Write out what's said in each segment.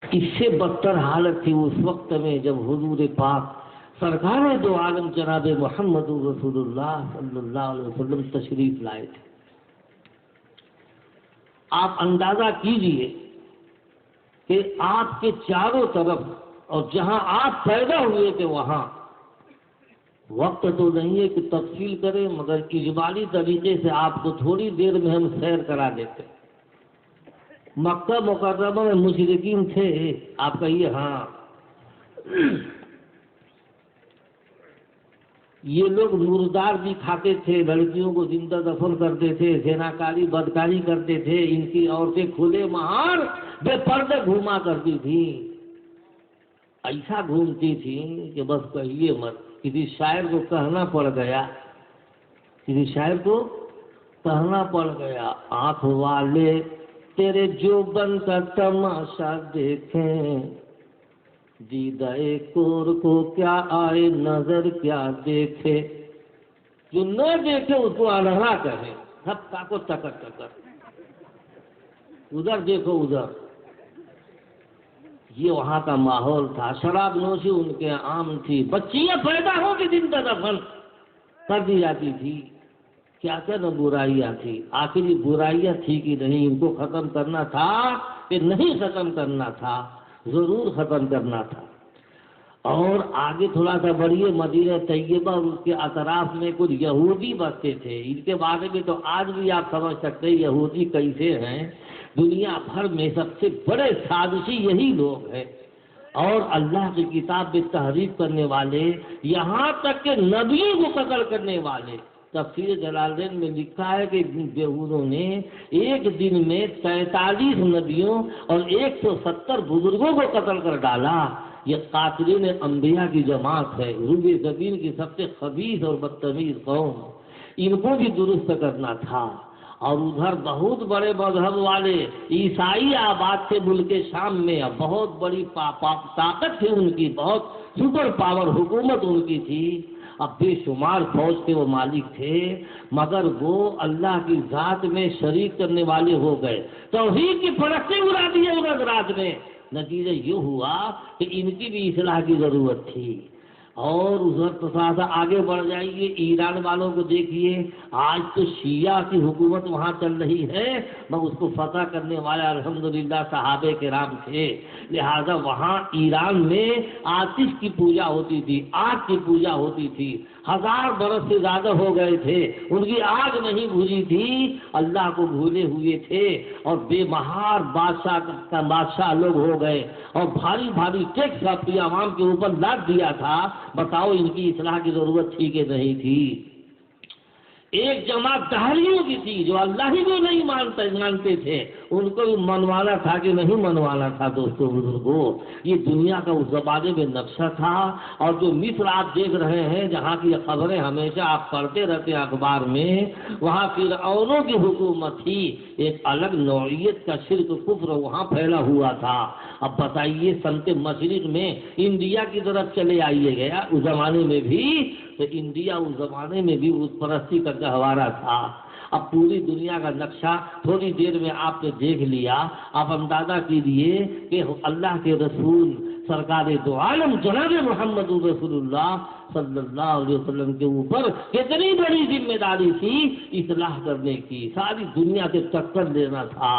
اس سے بدتر حالت تھی اس وقت میں جب حضور پاک سرکار دو عالم جناب محمد رسول اللہ صلی اللہ علیہ وسلم تشریف لائے تھے۔ آپ اندازہ کیجئے کہ آپ کے چاروں طرف اور جہاں آپ پیدا ہوئے تھے وہاں، وقت تو نہیں ہے کہ تفصیل کریں، مگر اجمالی طریقے سے آپ کو تھوڑی دیر میں ہم سیر کرا دیتے۔ مکہ مکرمہ میں مشرکین تھے، آپ کہیے ہاں، یہ لوگ مردار بھی کھاتے تھے، لڑکیوں کو زندہ دفن کرتے تھے، زناکاری بدکاری کرتے تھے، ان کی عورتیں کھلے مہار بے پردے گھوما کرتی تھی، ایسا گھومتی تھی کہ بس کہیے مت۔ کسی شاعر کو کہنا پڑ گیا، کسی شاعر کو کہنا پڑ گیا، آنکھ والے تیرے جوبن کا تماشا دیکھیں، دیدہ کور کو کیا آئے نظر کیا دیکھے، جو نہ دیکھے اس کو انہرا کہے، سب کا کو ٹکر ٹکر، ادھر دیکھو ادھر۔ یہ وہاں کا ماحول تھا، شراب نوشی ان کے عام تھی، بچیاں پیدا ہو کے زندہ دفن کر دی جاتی تھی، کیا کیا نہ برائیاں تھی۔ آخر یہ برائیاں تھی کہ نہیں، ان کو ختم کرنا تھا کہ نہیں ختم کرنا تھا؟ ضرور ختم کرنا تھا۔ اور آگے تھوڑا سا بڑھیے، مدینہ طیبہ اور اس کے اطراف میں کچھ یہودی بستے تھے، ان کے بارے میں تو آج بھی آپ سمجھ سکتے ہیں یہودی کیسے ہیں۔ دنیا بھر میں سب سے بڑے سازشی یہی لوگ ہیں، اور اللہ کی کتاب میں تحریف کرنے والے، یہاں تک کہ نبیوں کو قتل کرنے والے۔ تفسیر جلالین میں لکھا ہے کہ یہودوں نے ایک دن میں 43 نبیوں اور 170 بزرگوں کو قتل کر ڈالا۔ یہ قاتلین انبیاء کی جماعت ہے، روئے زمین کی سب سے خبیث اور بدتمیز قوم، ان کو بھی درست کرنا تھا۔ اور ادھر بہت بڑے مذہب والے عیسائی آباد تھے ملک شام میں، بہت بڑی طاقت تھی ان کی، بہت سپر پاور حکومت ان کی تھی، اب بے شمار فوج کے وہ مالک تھے، مگر وہ اللہ کی ذات میں شریک کرنے والے ہو گئے، توحید کی پرستیں اڑا دی ان حضرات نے۔ نتیجہ یہ ہوا کہ ان کی بھی اصلاح کی ضرورت تھی۔ اور ادھر تھوڑا سا آگے بڑھ جائیے، ایران والوں کو دیکھیے، آج تو شیعہ کی حکومت وہاں چل رہی ہے، مگر اس کو فتح کرنے والے الحمدللہ صحابہ کرام تھے، لہذا وہاں ایران میں آتش کی پوجا ہوتی تھی، آگ کی پوجا ہوتی تھی، 1000 برس سے زیادہ ہو گئے تھے، ان کی آگ نہیں بھولی تھی، اللہ کو بھولے ہوئے تھے، اور بے مہار بادشاہ لوگ ہو گئے، اور بھاری بھاری ٹیکس اپنی عوام کے اوپر لاد دیا تھا۔ بتاؤ ان کی اصلاح کی ضرورت تھی کہ نہیں تھی؟ ایک جماعت دہریوں کی تھی جو اللہ ہی کو نہیں مانتے تھے، ان کو بھی منوانا تھا کہ نہیں منوانا تھا؟ دوستو بزرگوں، یہ دنیا کا اس زمانے میں نقشہ تھا۔ اور جو مصر آپ دیکھ رہے ہیں، جہاں کی خبریں ہمیشہ آپ پڑھتے رہتے ہیں اخبار میں، وہاں فرعونوں کی حکومت تھی، ایک الگ نوعیت کا شرک کفر وہاں پھیلا ہوا تھا۔ اب بتائیے سمت مشرق میں انڈیا کی طرف چلے آئیے گیا، اس زمانے میں بھی تو انڈیا اس زمانے میں بھی بت پرستی کا گہوارہ تھا۔ اب پوری دنیا کا نقشہ تھوڑی دیر میں آپ نے دیکھ لیا، آپ اندازہ کیجیے کہ اللہ کے رسول سرکار دو عالم جناب محمد رسول اللہ صلی اللہ علیہ وسلم کے اوپر کتنی بڑی ذمہ داری تھی اصلاح کرنے کی، ساری دنیا سے ٹکر لینا تھا،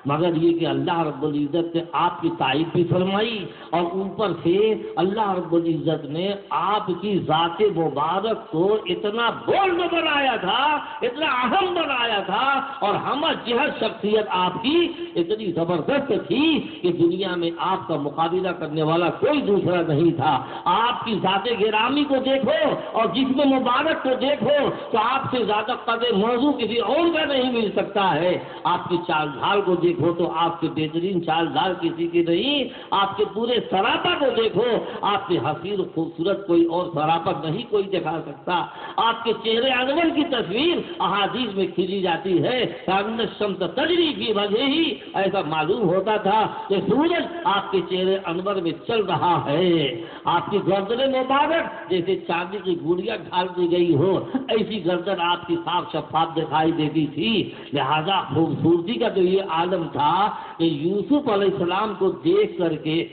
مگر یہ کہ اللہ رب العزت نے آپ کی تعریف بھی فرمائی، اور اوپر سے اللہ رب العزت نے آپ کی ذات مبارک کو اتنا بولڈ بنایا تھا، اتنا اہم بنایا تھا، اور ہم جہت شخصیت آپ کی اتنی زبردست تھی کہ دنیا میں آپ کا مقابلہ کرنے والا کوئی دوسرا نہیں تھا۔ آپ کی ذات گرامی کو دیکھو اور جسم مبارک کو دیکھو تو آپ سے زیادہ قدر موضوع کسی اور کا نہیں مل سکتا ہے۔ آپ کی چال ڈھال کو دیکھو تو آپ کے بہترین چال ڈھال کسی کی نہیں، آپ کے پورے سراپا کو دیکھو، آپ کے حسین خوبصورت کوئی اور سراپا نہیں کوئی دکھا سکتا۔ آپ کے چہرے انور کی تصویر احادیث میں کھینچی جاتی ہے، الشمس تجری فی وجہہ ایسا معلوم ہوتا تھا کہ سورج آپ کے چہرے انور میں چل رہا ہے، آپ کی گردن مبارک جیسے چاندی کی گڑیا ڈال دی گئی ہو ایسی گردن آپ کی صاف شفاف دکھائی دیتی تھی۔ لہذا خوبصورتی کا جو یہ عالم تھا کہ یوسف علیہ السلام کو دیکھ کر کے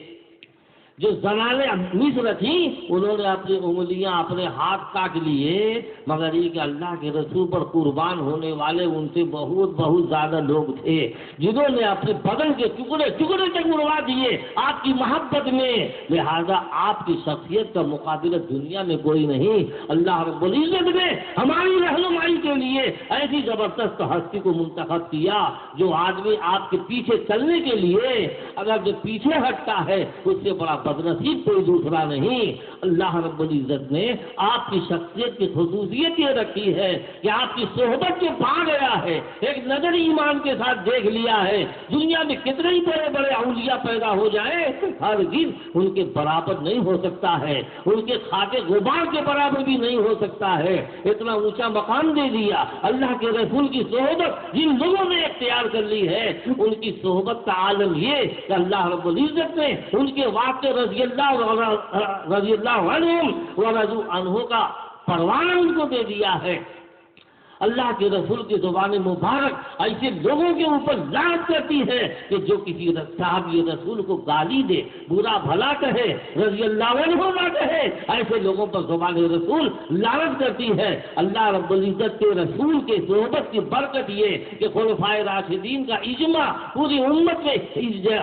جو زنانیں مصر تھیں انہوں نے اپنی انگلیاں اپنے ہاتھ کاٹ لیے، مگر یہ کہ اللہ کے رسول پر قربان ہونے والے ان سے بہت بہت زیادہ لوگ تھے جنہوں نے اپنے بدن کے ٹکڑے ٹکڑے تک اڑوا دیے آپ کی محبت میں۔ لہذا آپ کی شخصیت کا مقابلہ دنیا میں کوئی نہیں۔ اللہ رب العزت نے ہماری رہنمائی کے لیے ایسی زبردست ہستی کو منتخب کیا جو آدمی آپ کے پیچھے چلنے کے لیے اگر جو پیچھے ہٹتا ہے اس سے بڑا بدنصیب کوئی دوسرا نہیں۔ اللہ رب العزت نے آپ کی شخصیت کی خصوصیت یہ رکھی ہے کہ آپ کی صحبت جو پا گیا ہے، ایک نظر ایمان کے ساتھ دیکھ لیا ہے، دنیا میں کتنے ہی بڑے بڑے اولیاء پیدا ہو جائیں ہرگز ان کے برابر نہیں ہو سکتا ہے، ان کے خاکے غبار کے برابر بھی نہیں ہو سکتا ہے۔ اتنا اونچا مقام دے دیا اللہ کے رسول کی صحبت جن لوگوں نے اختیار کر لی ہے، ان کی صحبت کا عالم یہ کہ اللہ رب العزت نے ان کے واقع رضی اللہ عنہم ورضوا عنہ کا پروانہ ان کو دے دیا ہے۔ اللہ کے رسول کی زبان مبارک ایسے لوگوں کے اوپر لعنت کرتی ہے کہ جو کسی صحابی رسول کو گالی دے، برا بھلا کہے، رضی اللہ عنہ نہ کہے، ایسے لوگوں پر زبان رسول لعنت کرتی ہے۔ اللہ رب العزت کے رسول کے صحبت کی برکت یہ کہ خلفائے راشدین کا اجماع پوری امت میں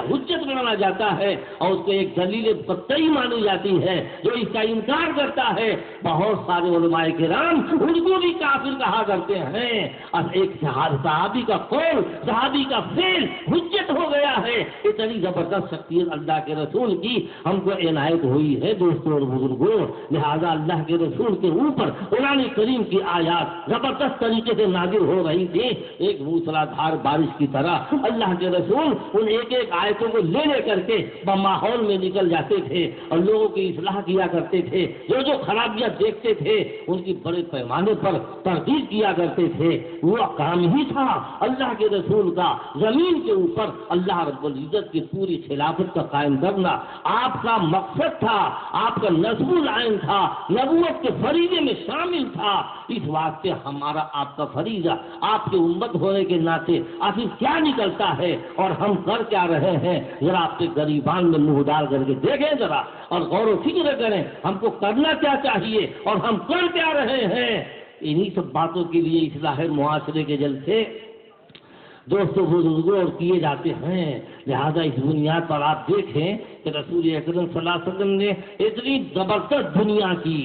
حجت مانا جاتا ہے اور اس کو ایک دلیل قطعی مانی جاتی ہے۔ جو اس کا انکار کرتا ہے بہت سارے علماء کرام ان کو بھی کافر کہا کرتے ہیں۔ اب ایک صحابی کا قول، صحابی کا فعل حجت ہو گیا ہے۔ اتنی زبردست شخصیت اللہ کے رسول کی ہم کو عنایت ہوئی ہے دوستوں اور بزرگوں۔ لہذا اللہ کے رسول کے اوپر قرآن کریم کی آیات زبردست طریقے سے نازل ہو رہی تھی، ایک موسلادھار بارش کی طرح۔ اللہ کے رسول ان ایک ایک آیتوں کو لے کر کے ماحول میں نکل جاتے تھے اور لوگوں کی اصلاح کیا کرتے تھے، جو خرابیاں دیکھتے تھے ان کی بڑے پیمانے پر تردید کیا کرتے تھے۔ وہ کام ہی تھا اللہ کے رسول کا زمین کے اوپر اللہ رب العزت کی پوری خلافت کا قائم کرنا آپ کا مقصد تھا، آپ کا نصب العین تھا، نبوت کے فریضے میں شامل تھا۔ اس واسطے ہمارا آپ کا فریضہ آپ کے امت ہونے کے ناطے آخر کیا نکلتا ہے اور ہم کر کیا رہے ہیں، ذرا آپ کے غریبان میں منہ ڈال کر کے دیکھیں ذرا اور غور و فکر کریں ہم کو کرنا کیا چاہیے اور ہم کر کیا رہے ہیں۔ انہی سب باتوں کے لیے اصلاح معاشرے کے جلسے دوستوں بزرگوں اور کیے جاتے ہیں۔ لہذا اس بنیاد پر آپ دیکھیں کہ رسول اکرم صلی اللہ علیہ وسلم نے اتنی زبردست دنیا کی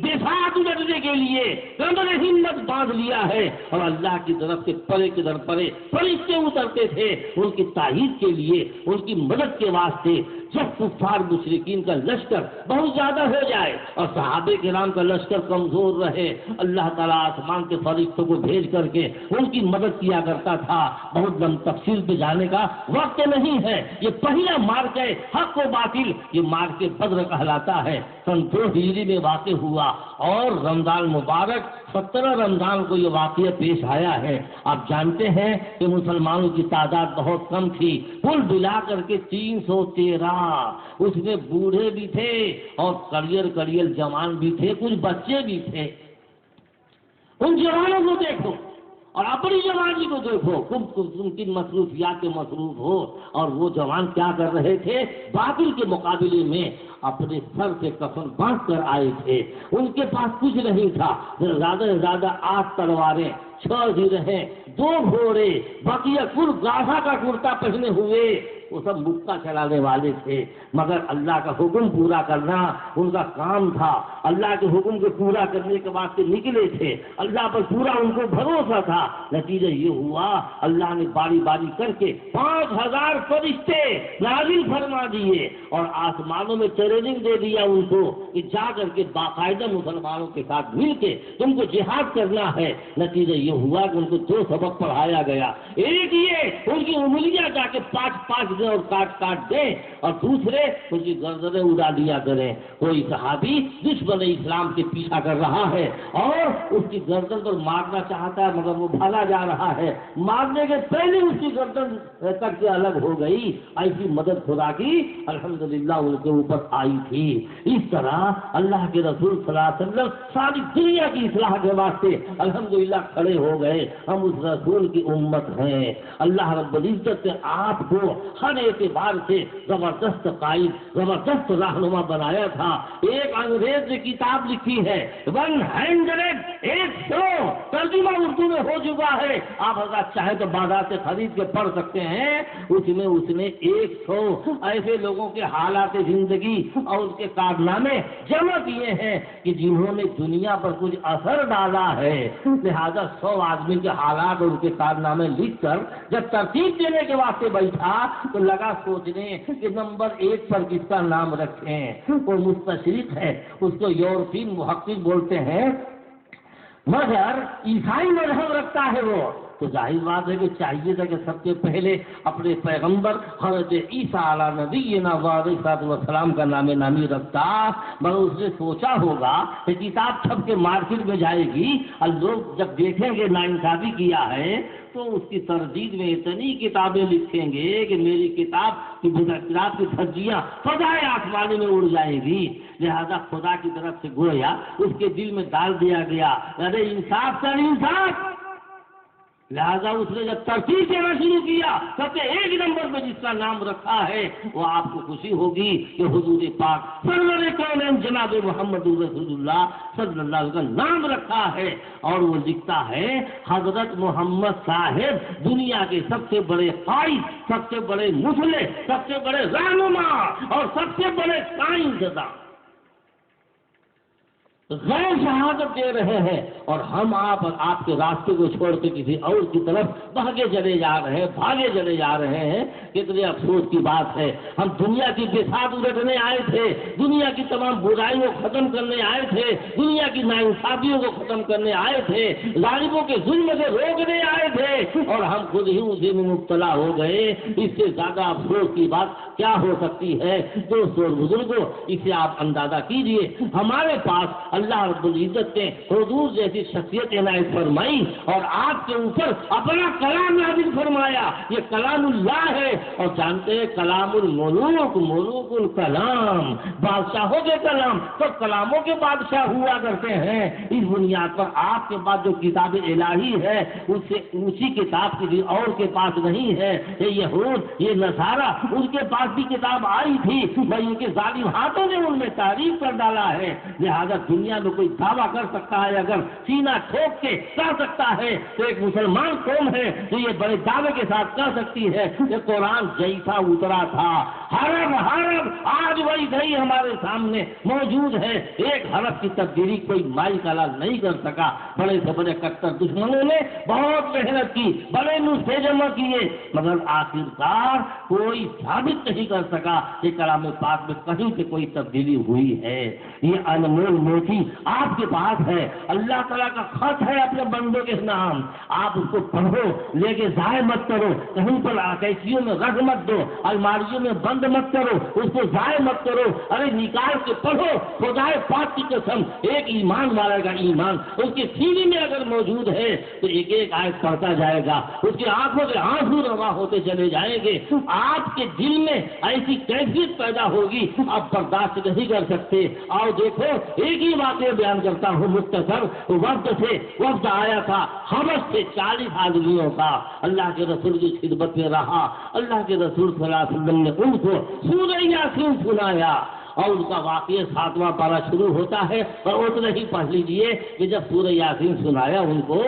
بساط اٹھنے کے لیے کمر ہمت باندھ لیا ہے اور اللہ کی طرف سے پرے کے در پرے فرشتے اترتے تھے ان کی تائید کے لیے، ان کی مدد کے واسطے۔ جب کفار مشرکین کا لشکر بہت زیادہ ہو جائے اور صحابہ کرام کا لشکر کمزور رہے، اللہ تعالیٰ آسمان کے فرشتوں کو بھیج کر کے ان کی مدد کیا کرتا تھا۔ بہت لمبی تفصیل پہ جانے کا وقت نہیں ہے۔ یہ پہلا مارکہ حق و باطل، یہ مارکہ بدر کہلاتا ہے، سن 2 ہجری میں واقع ہوا اور رمضان مبارک 17 رمضان کو یہ واقعہ پیش آیا ہے۔ آپ جانتے ہیں کہ مسلمانوں کی تعداد بہت کم تھی، کل ملا کر کے 313، اس میں بوڑھے بھی تھے اور کڑیل جوان بھی تھے، کچھ بچے بھی تھے۔ ان جوانوں کو دیکھو اور اپنی جوانی کو دیکھو، تم کن مصروفیات کے مصروف ہو، اور وہ جوان کیا کر رہے تھے، باطل کے مقابلے میں اپنے سر سے کفن باندھ کر آئے تھے۔ ان کے پاس کچھ نہیں تھا، زیادہ سے زیادہ 8 تلواریں، 6 زرہیں، 2 گھوڑے، بقیہ کل گاڑھا کا کرتا پہنے ہوئے، وہ سب مکہ چلانے والے تھے، مگر اللہ کا حکم پورا کرنا ان کا کام تھا۔ اللہ کے حکم کو پورا کرنے کے واسطے نکلے تھے، اللہ پر پورا ان کو بھروسہ تھا۔ نتیجہ یہ ہوا اللہ نے باری باری کر کے 5000 فرشتے نازل فرما دیے اور آسمانوں میں ٹریننگ دے دیا ان کو کہ جا کر کے باقاعدہ مسلمانوں کے ساتھ مل کے تم کو جہاد کرنا ہے۔ نتیجہ یہ ہوا کہ ان کو 2 سبق پڑھایا گیا۔ ایک یہ ان کی انگلیاں جا کے 5 دیں اور کاٹ کاٹ دیں اور دوسرے اس کی گردنیں اڑا دیا کریں. کوئی صحابی دشمن اسلام کے پیچھا کر رہا ہے اور اس کی گردن پر مارنا چاہتا ہے مگر وہ بھاگا جا رہا ہے, مارنے کے پہلے اس کی گردن کٹ کے الگ ہو گئی. ایسی مدد خدا کی الحمدللہ ان کے اوپر آئی تھی. اس طرح اللہ کے رسول صلی اللہ علیہ وسلم ساری دنیا کی اصلاح کے واسطے الحمدللہ کھڑے ہو گئے. ہم اس رسول کی امت ہیں. اللہ رب العزت نے آپ کو ہر اعتبار سے زبردست قائد, زبردست رہنما بنایا تھا. ایک انگریز نے کتاب لکھی ہے 100 ترجمہ اردو میں ہو چکا ہے, آپ اگر چاہیں تو بازار سے خرید کے پڑھ سکتے ہیں. اس نے 100 ایسے لوگوں کے حالات زندگی اور ان کے کارنامے جمع کیے ہیں کہ جنہوں نے دنیا پر کچھ اثر ڈالا ہے. لہذا 100 آدمی کے حالات اور ان کے کارنامے لکھ کر جب ترتیب دینے کے واسطے بیٹھا تو لگا سوچنے کہ نمبر 1 پر کس کا نام رکھیں. وہ مستشرق ہے, اس کو یورپین محقق بولتے ہیں, مگر عیسائی مذہب رکھتا ہے وہ. تو ظاہر بات ہے کہ چاہیے تھا کہ سب سے پہلے اپنے پیغمبر حضرت عیسیٰ علیہ نبینا علیہ السلام کا نام نامی رکھتا. مگر اس نے سوچا ہوگا کہ کتاب چھپ کے مارکیٹ میں جائے گی اور لوگ جب دیکھیں گے ناانصافی کیا ہے تو اس کی تردید میں اتنی کتابیں لکھیں گے کہ میری کتاب کی دھجیاں فضائے آسمانی میں اڑ جائے گی. لہذا خدا کی طرف سے گویا اس کے دل میں ڈال دیا گیا ارے انصاف کر انصاف. لہذا اس نے جب ترتیب دینا شروع کیا سب سے 1 نمبر پہ جس کا نام رکھا ہے وہ آپ کو خوشی ہوگی کہ حضور پاک سرور کونین جناب محمد رسول اللہ صلی اللہ علیہ وسلم کا نام رکھا ہے. اور وہ لکھتا ہے حضرت محمد صاحب دنیا کے سب سے بڑے قائد, سب سے بڑے مصلح, سب سے بڑے رہنما اور سب سے بڑے سائنسداں غیر شہادت دے رہے ہیں, اور ہم آپ کے راستے کو چھوڑ کے کسی اور کی طرف بھاگے چلے جا رہے ہیں. کتنے افسوس کی بات ہے. ہم دنیا کی بساط الٹنے آئے تھے, دنیا کی تمام برائیوں کو ختم کرنے آئے تھے, دنیا کی ناانصافیوں کو ختم کرنے آئے تھے, ظالموں کے ظلم سے روکنے آئے تھے, اور ہم خود ہی اسی میں مبتلا ہو گئے. اس سے زیادہ افسوس کی بات کیا ہو سکتی ہے؟ دوستوں اور بزرگوں, اسے آپ اندازہ کیجئے. ہمارے پاس اللہ رب العزت نے حضور جیسی شخصیت عنایت فرمائی اور آپ کے اوپر اپنا کلام نازل فرمایا. یہ کلام اللہ ہے, اور جانتے ہیں کلام الملوک, ملوک الکلام, بادشاہوں کے کلام تو کلاموں کے بادشاہ ہوا کرتے ہیں. اس بنیاد پر آپ کے پاس جو کتاب الہی ہے اس سے اونچی کتاب کسی اور کے پاس نہیں ہے. یہ یہود, یہ نصارہ, ان کے پاس بھی کتاب آئی تھی, بھائی ان کے ظالم ہاتھوں نے ان میں تعریف کر ڈالا ہے. لہذا دنیا میں کوئی دعویٰ کر سکتا ہے, اگر سینہ ٹھوک کے کر سکتا ہے تو ایک مسلمان قوم ہے جو یہ بڑے دعوے کے ساتھ کر سکتی ہے کہ قرآن جیسا اترا تھا حرف آج وہی صحیح ہمارے سامنے موجود ہے. ایک حرف کی تبدیلی کوئی مائی کلا نہیں کر سکا. بڑے سے بڑے کٹر دشمنوں نے بہت محنت کی, بڑے نسخے جمع کیے, مگر آخرکار کوئی ثابت نہیں کر سکا کہ کلام پاک میں کہیں سے کوئی تبدیلی ہوئی ہے. یہ انمول موتی آپ کے پاس ہے, اللہ تعالیٰ کا خط ہے اپنے بندوں کے نام. آپ اس کو پڑھو, لے کے ضائع مت کرو, کہیں پر کیسیوں میں رکھ مت دو, الماریوں میں بند مت کرو, اس کو ضائع مت کرو. ارے نکال کے پڑھو. خدائے پاک کی قسم, ایک ایمان والے کا ایمان اس کی سینے میں اگر موجود ہے تو ایک ایک آیت پڑھتا جائے گا, اس کی آنکھوں سے آنسو روا ہوتے چلے جائیں گے. آپ کے دل میں ایسی کیفیت پیدا ہوگی آپ برداشت نہیں کر سکتے. اور دیکھو ایک ہی واقعہ بیان کرتا ہوں مختصر. وفد آیا تھا حبش سے 40 آدمیوں کا, اللہ کے رسول کی خدمت میں رہا. اللہ کے رسول صلی اللہ علیہ وسلم نے ان کو سورہ یاسین سنایا, اور ان کا واقعہ 7واں پارہ شروع ہوتا ہے. اور اتنا ہی پڑھ لیجئے کہ جب سورہ یاسین سنایا ان کو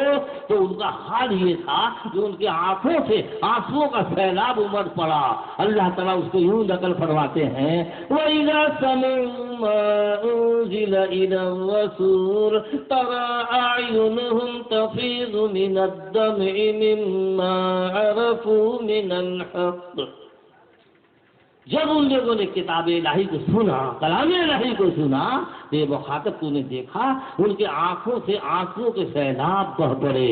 تو ان کا حال یہ تھا کہ ان کی آنکھوں سے آنسوؤں کا سیلاب امڑ پڑا. اللہ تعالیٰ اس کو یوں نقل فرماتے ہیں وَإِذَا سَمِعُوا مَا أُنزِلَ إِلَى الرَّسُولِ تَرَىٰ أَعْيُنَهُمْ تَفِيضُ مِنَ الدَّمْعِ مِمَّا عَرَفُوا مِنَ الْحَقِّ جب ان لوگوں نے کتاب الہی کو سنا، کلام الہی کو سنا، تو یہ مخاطب تو نے دیکھا ان کے آنکھوں سے آنسوؤں کے سیلاب بہ پڑے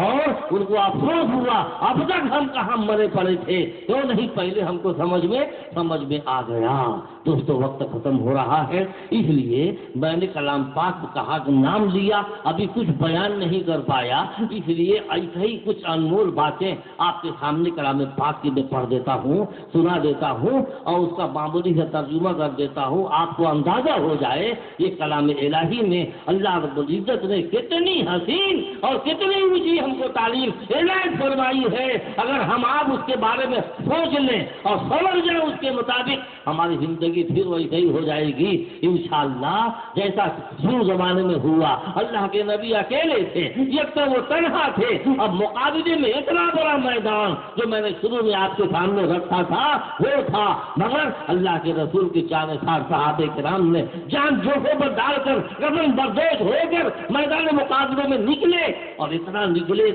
اور ان کو افسوس ہوا، اب تک ہم کہاں مرے پڑے تھے، کیوں نہیں پہلے ہم کو سمجھ میں آ گیا۔ دوستو وقت ختم ہو رہا ہے، اس لیے میں نے کلام پاک کہا کہ نام لیا، ابھی کچھ بیان نہیں کر پایا، اس لیے ایسے ہی کچھ انمول باتیں آپ کے سامنے کلام پاک کی میں پڑھ دیتا ہوں، سنا دیتا ہوں اور اس کا معمولی سے ترجمہ کر دیتا ہوں، آپ کو اندازہ ہو جائے یہ کلام الہی میں اللہ رب العزت نے کتنی حسین اور کتنی اونچی ہم کو تعلیم عنایت فرمائی ہے۔ اگر ہم آپ اس کے بارے میں سوچ لیں اور سمجھ جائیں اس کے مطابق، ہماری زندگی پھر ویسے ہی ہو جائے گی انشاءاللہ، جیسا شروع زمانے میں ہوا۔ اللہ کے نبی اکیلے تھے، یک تو وہ تنہا تھے، اب مقابلے میں اتنا بڑا میدان جو میں نے شروع میں آپ کے سامنے رکھا تھا وہ تھا، مگر اللہ کے رسول کی چار صحابہ کرام نے جان جوخوں پر ڈال کر قدم بردوش ہو کر میدان مقابلے میں نکلے، اور اتنا نکلے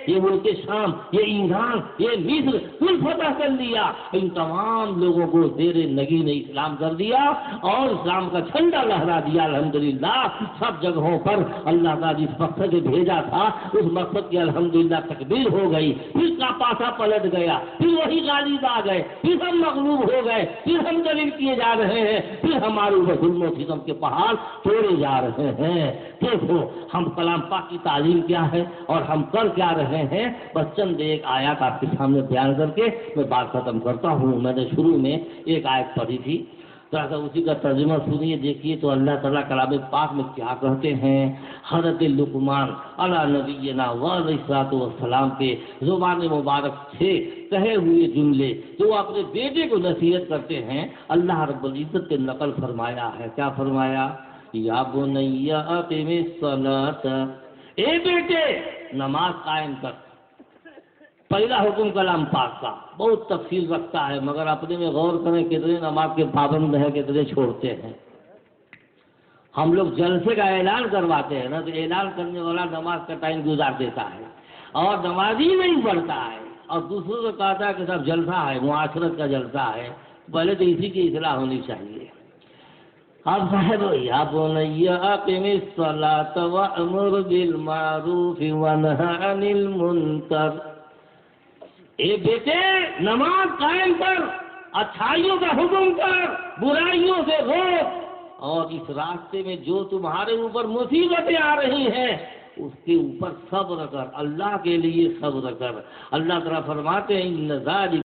یہ ملک شام، یہ ایران، یہ مصر کل فتح کر لیا، ان تمام لوگوں کو زیر نگین اسلام کر دیا اور اسلام کا جھنڈا لہرا دیا الحمدللہ۔ سب جگہوں پر اللہ تعالیٰ جس مقصد سے بھیجا تھا اس مقصد کی الحمدللہ تکمیل ہو گئی، پھر کا پاسا پلٹ گیا، پھر وہی غالب آ گئے، پھر ہم مغلوب ہو گئے، پھر ہم ذلیل کیے جا رہے ہیں، پھر ہمارے اوپر ظلم و ستم کے پہاڑ توڑے جا رہے ہیں۔ دیکھو ہم کلام پاک کی تعلیم کیا ہے اور ہم کر کیا رہے ہیں، بس چند ایک آیات آپ کے سامنے بیان کر کے میں بات ختم کرتا ہوں۔ میں نے شروع میں ایک آیت پڑھی تھی، ذرا اسی کا ترجمہ سنیے، دیکھیے تو اللہ تعالیٰ کلام پاک میں کیا کہتے ہیں۔ حضرت لقمان علی نبینا علیہ الصلوۃ والسلام کے زبان مبارک سے کہے ہوئے جملے جو وہ اپنے بیٹے کو نصیحت کرتے ہیں، اللہ رب العزت نے نقل فرمایا ہے۔ کیا فرمایا؟ یا بنی اقم الصلاۃ، اے بیٹے نماز قائم کر۔ پہلا حکم کلام پاک کا بہت تفصیل رکھتا ہے، مگر اپنے میں غور کریں کتنے نماز کے پابند ہیں، کتنے چھوڑتے ہیں۔ ہم لوگ جلسے کا اعلان کرواتے ہیں نا، تو اعلان کرنے والا نماز کا ٹائم گزار دیتا ہے اور نماز ہی نہیں پڑھتا ہے، اور دوسروں کو کہتا ہے کہ سب جلسہ ہے، معاشرت کا جلسہ ہے۔ پہلے تو اسی کی اصلاح ہونی چاہیے۔ اب صاحب یا بنی اقم الصلاۃ وامر بالمعروف ونہی عن المنکر، اے بیٹے نماز قائم کر، اچھائیوں کا حکم کر، برائیوں سے روک، اور اس راستے میں جو تمہارے اوپر مصیبتیں آ رہی ہیں اس کے اوپر صبر کر، اللہ کے لیے صبر کر۔ اللہ تعالیٰ فرماتے ہیں ان ذالک